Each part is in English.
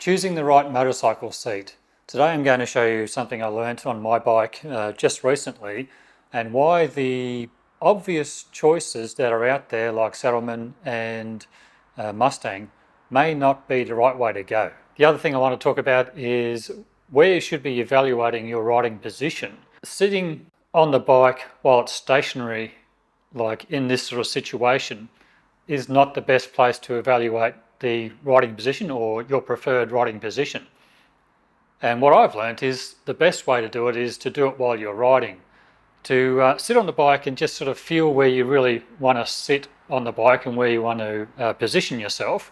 Choosing the right motorcycle seat. Today I'm going to show you something I learnt on my bike just recently, and why the obvious choices that are out there like Saddlemen and Mustang may not be the right way to go. The other thing I want to talk about is where you should be evaluating your riding position. Sitting on the bike while it's stationary, like in this sort of situation, is not the best place to evaluate the riding position or your preferred riding position. And what I've learnt is the best way to do it is to do it while you're riding. To sit on the bike and just sort of feel where you really want to sit on the bike and where you want to position yourself.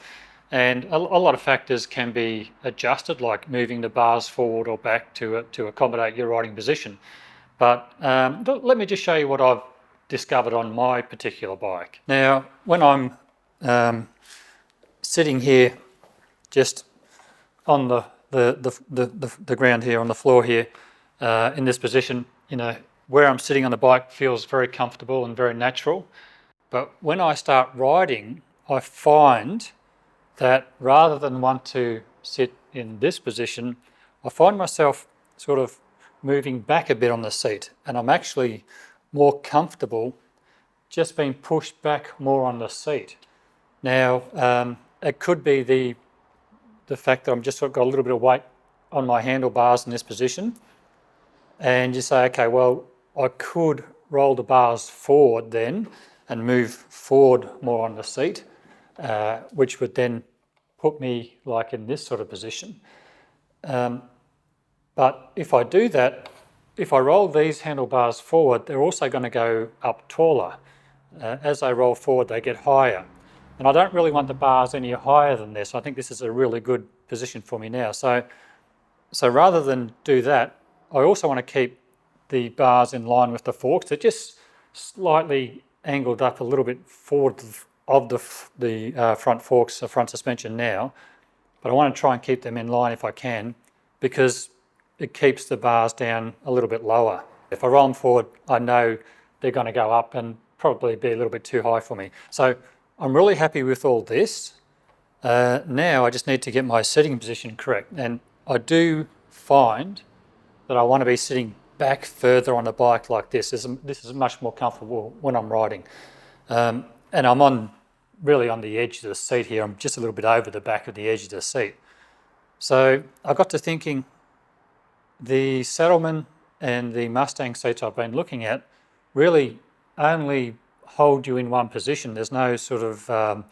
And a lot of factors can be adjusted, like moving the bars forward or back to accommodate your riding position. But let me just show you what I've discovered on my particular bike. Now, when I'm sitting here just on the ground here, on the floor here, in this position, where I'm sitting on the bike feels very comfortable and very natural. But when I start riding, I find that rather than want to sit in this position, I find myself sort of moving back a bit on the seat, and I'm actually more comfortable just being pushed back more on the seat. Now, it could be the fact that I'm just sort of got a little bit of weight on my handlebars in this position, and you say, okay, well, I could roll the bars forward then and move forward more on the seat, which would then put me like in this sort of position. But if I do that, if I roll these handlebars forward, they're also going to go up taller. As they roll forward, they get higher. And I don't really want the bars any higher than this. I think this is a really good position for me now. So rather than do that, I also want to keep the bars in line with the forks. They're just slightly angled up a little bit forward of the front forks, the front suspension now. But I want to try and keep them in line if I can, because it keeps the bars down a little bit lower. If I roll them forward, I know they're going to go up and probably be a little bit too high for me. So I'm really happy with all this. Now I just need to get my sitting position correct. And I do find that I want to be sitting back further on the bike like this. This is much more comfortable when I'm riding. And I'm really on the edge of the seat here. I'm just a little bit over the back of the edge of the seat. So I got to thinking, the Saddlemen and the Mustang seats I've been looking at really only hold you in one position. There's no sort of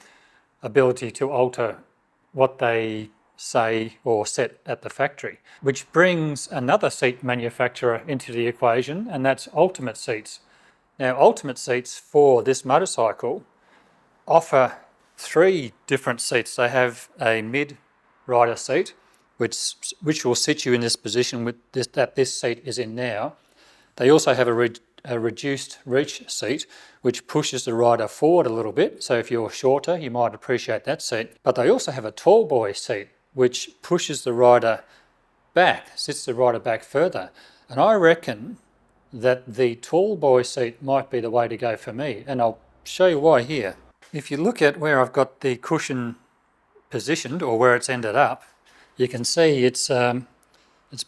ability to alter what they say or set at the factory, which brings another seat manufacturer into the equation, and that's Ultimate Seats. Now, Ultimate Seats for this motorcycle offer 3 different seats. They have a mid-rider seat, which will sit you in this position that this seat is in now. They also have a reduced reach seat, which pushes the rider forward a little bit. So if you're shorter, you might appreciate that seat. But they also have a tall boy seat, which pushes the rider back, sits the rider back further. And I reckon that the tall boy seat might be the way to go for me. And I'll show you why here. If you look at where I've got the cushion positioned, or where it's ended up, you can see it's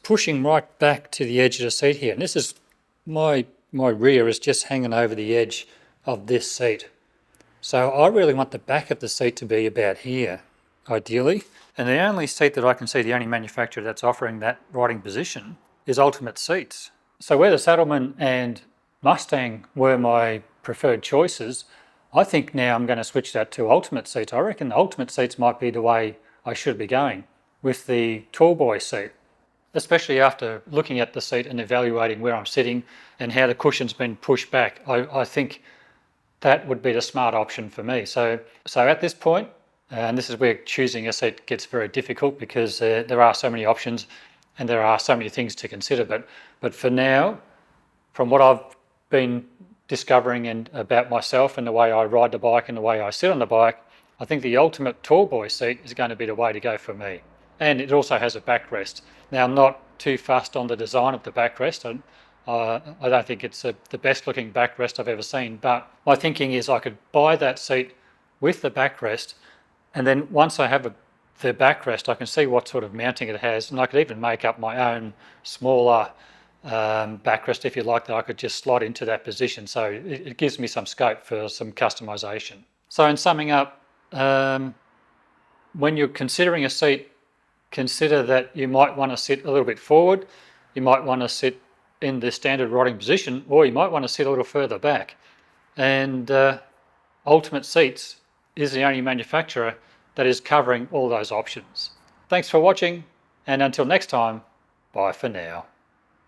pushing right back to the edge of the seat here. And this is my rear is just hanging over the edge of this seat. So I really want the back of the seat to be about here, ideally. And the only seat that I can see, the only manufacturer that's offering that riding position, is Ultimate Seats. So where the Saddlemen and Mustang were my preferred choices, I think now I'm going to switch that to Ultimate Seats. I reckon the Ultimate Seats might be the way I should be going, with the tall boy seat, especially after looking at the seat and evaluating where I'm sitting and how the cushion's been pushed back. I think that would be the smart option for me. So at this point, and this is where choosing a seat gets very difficult, because there are so many options and there are so many things to consider. But for now, from what I've been discovering and about myself and the way I ride the bike and the way I sit on the bike, I think the Ultimate tall boy seat is going to be the way to go for me. And it also has a backrest. Now, I'm not too fussed on the design of the backrest. I don't think it's the best looking backrest I've ever seen, but my thinking is I could buy that seat with the backrest, and then once I have a the backrest, I can see what sort of mounting it has, and I could even make up my own smaller backrest if you like, that I could just slot into that position. So it gives me some scope for some customization. So in summing up, when you're considering a seat, consider that you might want to sit a little bit forward, you might want to sit in the standard rotting position, or you might want to sit a little further back. And Ultimate Seats is the only manufacturer that is covering all those options. Thanks for watching, and until next time, bye for now.